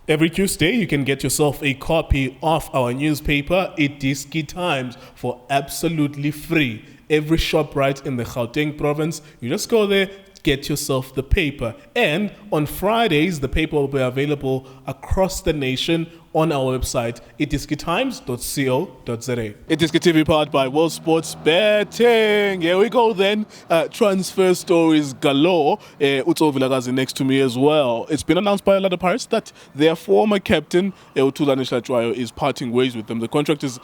Every Tuesday, you can get yourself a copy of our newspaper, iDiskiTV, for absolutely free. Every shop right in the Gauteng province, you just go there, get yourself the paper. And on Fridays, the paper will be available across the nation on our website, iDiskiTimes.co.za. iDiskiTV powered by World Sports Betting. Here we go then. Transfer stories galore. Tso Vilakazi next to me as well. It's been announced by a lot of Pirates that their former captain, Tyson Hlatshwayo, is parting ways with them. The contract is...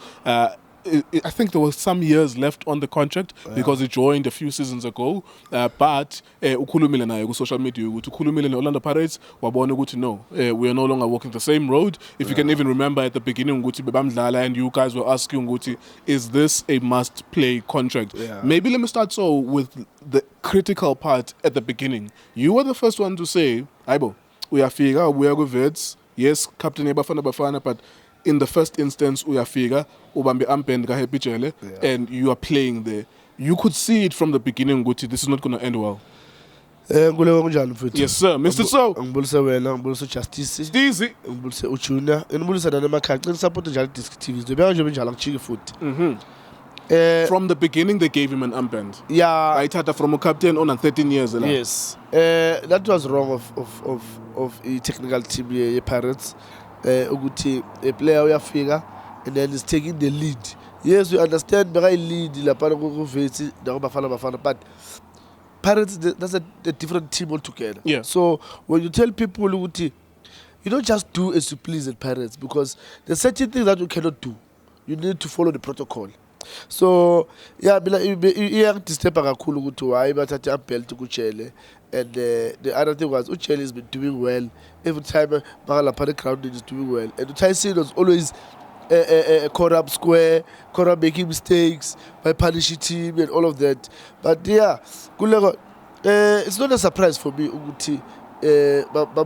I think there was some years left on the contract because he joined a few seasons ago. But ukhulumile naye ku social media ukuthi ukhulumile ne-Orlando Pirates wabona ukuthi no, we are no longer walking the same road. If you can even remember at the beginning ukuthi bebamdlala and you guys were asking ukuthi, is this a must-play contract? Maybe let me start with the critical part at the beginning. You were the first one to say, Aibo, uyafika, ubuya ku-Vets, yes, captain Bafana, but in the first instance, uyafika, ubambe armband ka Happy Jele, and you are playing there. You could see it from the beginning, Guti, this is not going to end well. Yes, sir. Mr. Tso. Ngibulisa wena, ngibulisa Justice. Steezy. Ngibulisa uJunior. Ngibulisa nana makhaya. Support njalo iDiskiTV. Zobeka nje njalo akuchiki futhi. From the beginning, they gave him an armband. Yeah. I started from a captain on 13 years. Yes. That was wrong of the technical team ye Pirates. Ukuthi a player uyafika and then is taking the lead. Yes, we understand the lead la para go Vets da Bafana, but Pirates, that's a different team altogether. Yeah. So when you tell people ukuthi, you don't just do as you please at Pirates, because there's certain things that you cannot do. You need to follow the protocol. So yeah, disturb kakhulu ukuthi why bathathe a belt kuChele. And the other thing was Uchele has been doing well. Every time Magalapane crowd is doing well. And Tyson was always caught up square, caught up making mistakes by punishing team and all of that. But yeah, it's not a surprise for me Uguti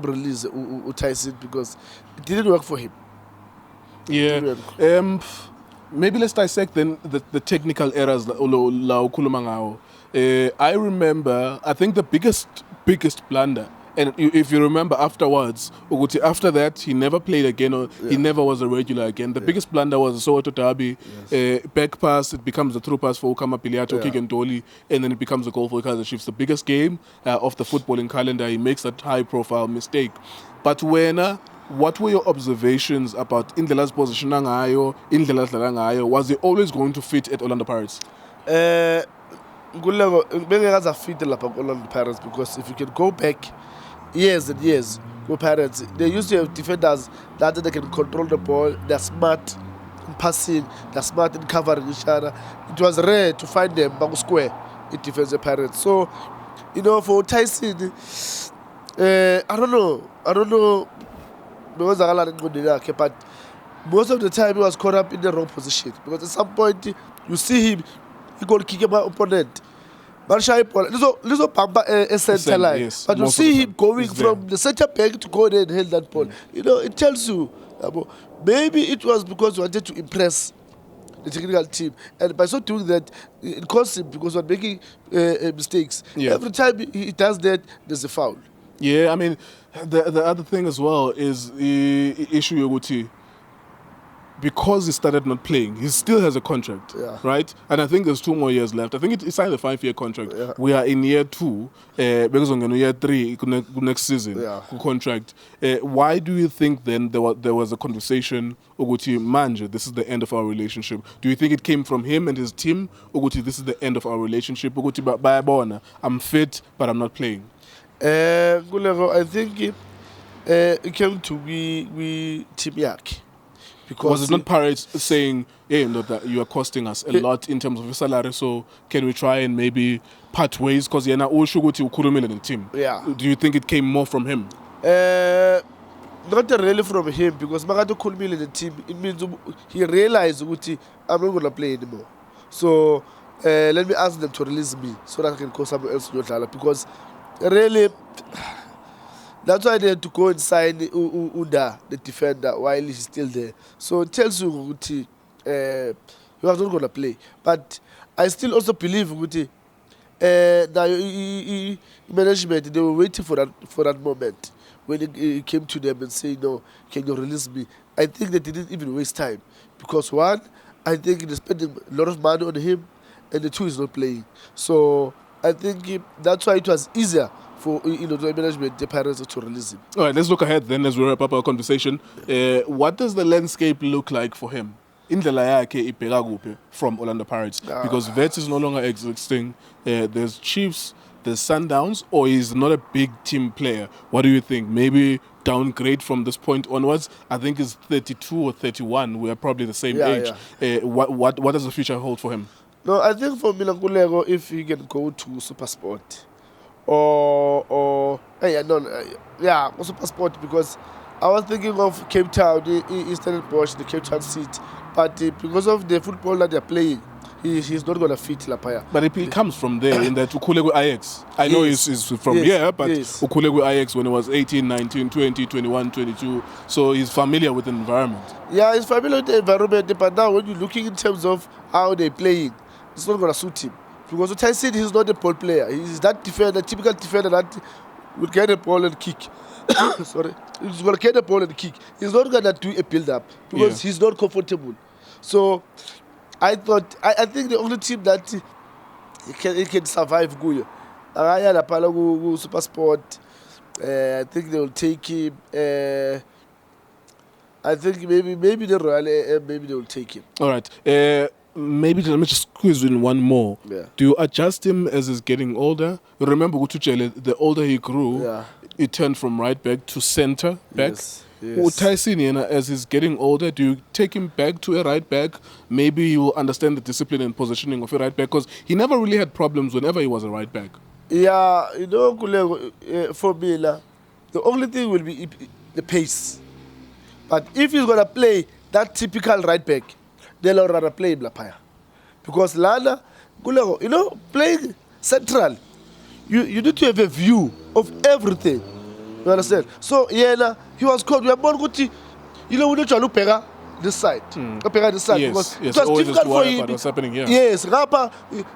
release Tyson, because it didn't work for him. Yeah. Maybe let's dissect then the technical errors la ukhuluma ngawo. I remember, I think the biggest blunder, and if you remember afterwards, Uguti, after that, he never played again, or he never was a regular again. The biggest blunder was the Soweto derby, back pass, it becomes a through pass for Ukama Piliato, kick and Dolly, and then it becomes a goal for Kaizer Chiefs. The biggest game of the footballing calendar, he makes that high-profile mistake. But what were your observations about Indlela's position ngayo, Indlela's ngayo? Was he always going to fit at Orlando Pirates? Ngulego fit lapha Orlando Pirates, because if you can go back years and years with Pirates, they used to have defenders that they can control the ball, they're smart in passing, they're smart in covering each other. It was rare to find them back square in defense of Pirates. So, you know, for Tyson, I don't know but most of the time he was caught up in the wrong position, because at some point you see him, he got kick my opponent. Little Pamba a center line. Yes, but you see him going from the center back to go there and hold that ball. You know, it tells you maybe it was because he wanted to impress the technical team, and by so doing that, it cost him, because he was making mistakes. Every time he does that, there's a foul. Yeah, I mean, the other thing as well is the issue Yoguti. Because he started not playing, he still has a contract, right? And I think there's 2 more years left. I think he signed a 5-year contract. We are in year 2, because we're in year 3 next season. Contract. Why do you think then there was a conversation, Oguti, Manje, this is the end of our relationship? Do you think it came from him and his team, Oguti, this is the end of our relationship? Oguti, Bayabona, I'm fit, but I'm not playing. I think it came to we team Yak. Because was it not Pirates saying, hey, no, that you are costing us a lot in terms of your salary, so can we try and maybe part ways? Because you're not all ukhulumile in the team. Yeah. Do you think it came more from him? Not really from him, because Magato ukhulumile in the team, it means he realized I'm not going to play anymore. So let me ask them to release me so that I can call someone else to because really, that's why they had to go and sign Uda, the defender, while he's still there. So it tells you he was not going to play. But I still also believe the management, they were waiting for that moment. when he came to them and say, no, can you release me? I think they didn't even waste time. Because one, I think they're spending a lot of money on him, and the two is not playing. So I think that's why it was easier for the management, the Pirates, to release him. All right, let's look ahead then as we wrap up our conversation. What does the landscape look like for him? Indlela yakhe ibheka kuphi from Orlando Pirates? Because Vets is no longer existing. There's Chiefs, there's Sundowns, or he's not a big team player. What do you think? Maybe downgrade from this point onwards? I think he's 32 or 31. We are probably the same age. What does the future hold for him? No, I think for Milankulego, if he can go to SuperSport or SuperSport, because I was thinking of Cape Town, Eastern Bush, the Cape Town seat, but because of the football that they're playing, he's not going to fit Lapaya. But he comes from there in that Ukulego Ajax. I know he's from here, but Ukulego Ajax when he was 18, 19, 20, 21, 22. So he's familiar with the environment. Yeah, he's familiar with the environment, but now when you're looking in terms of how they're playing, it's not going to suit him. Because Tyson, he's not a ball player. He's that defender, typical defender that will get the ball and kick. Sorry. He's going to get the ball and kick. He's not going to do a build-up because he's not comfortable. So I think the only team that he can survive Guyo. SuperSport. I think they will take him. I think maybe the Royal, maybe they will take him. All right. Maybe let me just squeeze in one more. Yeah. Do you adjust him as he's getting older? Remember, the older he grew, he turned from right back to center back. Yes. Tyson, as he's getting older, do you take him back to a right back? Maybe he will understand the discipline and positioning of a right back, because he never really had problems whenever he was a right back. Yeah, Kulego, for me, the only thing will be the pace. But if he's going to play that typical right back, they'll rather play him Lapaya. Because Lana, Kulego, playing central, you need to have a view of everything. You understand? So, he was called. We are born good. We don't try to look this side. This side. Yes, because it was difficult for him. What's happening here. Yes, Rapa,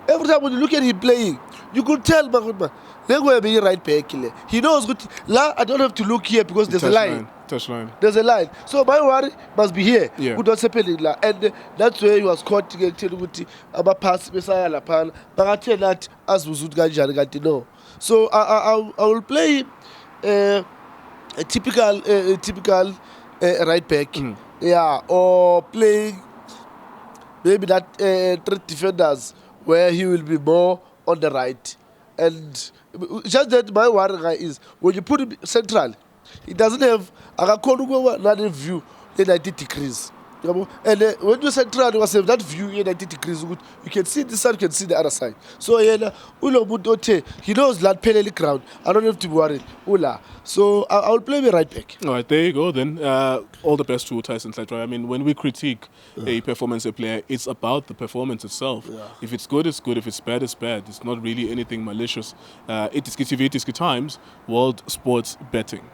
every time when you look at him playing, you could tell, they're going to be right back. He knows good. I don't have to look here because there's a line. Touchline. There's a line. So my worry must be here. Yeah. What's happening? And that's where he was caught to get about pass Messiah Lapan. But I tell that as Wuzut Gajan. So I will play him. A typical right back, or playing maybe that three defenders where he will be more on the right. And just that my worry is when you put him central, he doesn't have another view in 90 degrees. And when you central, you must have that view in 90 degrees. You can see this side, you can see the other side. So he knows that penalty ground. I don't have to worry. So I will play me right back. All right, there you go then. All the best to Tyson Hlatshwayo. I mean, when we critique a performance of a player, it's about the performance itself. If it's good, it's good. If it's bad, it's bad. It's not really anything malicious. iDiskiTV, iDiski Times, World Sports Betting.